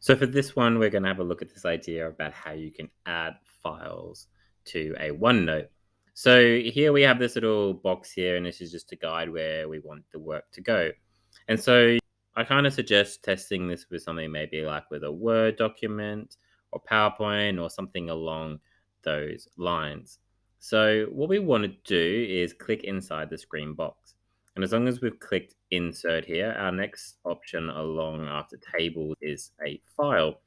So for this one, we're going to have a look at this idea about how you can add files to a OneNote. So here we have this little box here, and this is just a guide where we want the work to go. And so I kind of suggest testing this with something maybe like with a Word document or PowerPoint or something along those lines. So what we want to do is click inside this green box. And as long as we've clicked insert here, our next option along after table is a file.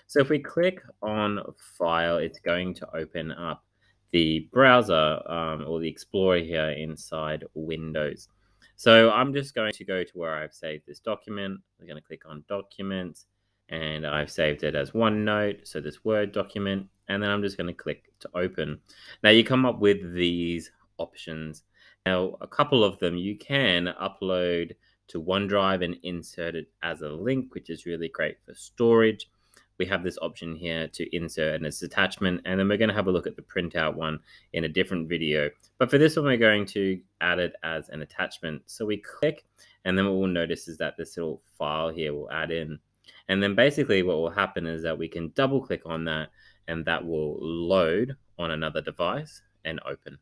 So if we click on file, it's going to open up the browser or the Explorer here inside Windows. So I'm just going to go to where I've saved this document. I'm going to click on Documents, and I've saved it as OneNote, so this Word document, and then I'm just going to click to open. Now you come up with these options. Now, a couple of them you can upload to OneDrive and insert it as a link, which is really great for storage. We have this option here to insert as attachment, and then we're going to have a look at the printout one in a different video. But for this one, we're going to add it as an attachment. So we click, and then what we'll notice is that this little file here will add in. And then basically what will happen is that we can double click on that, and that will load on another device and open.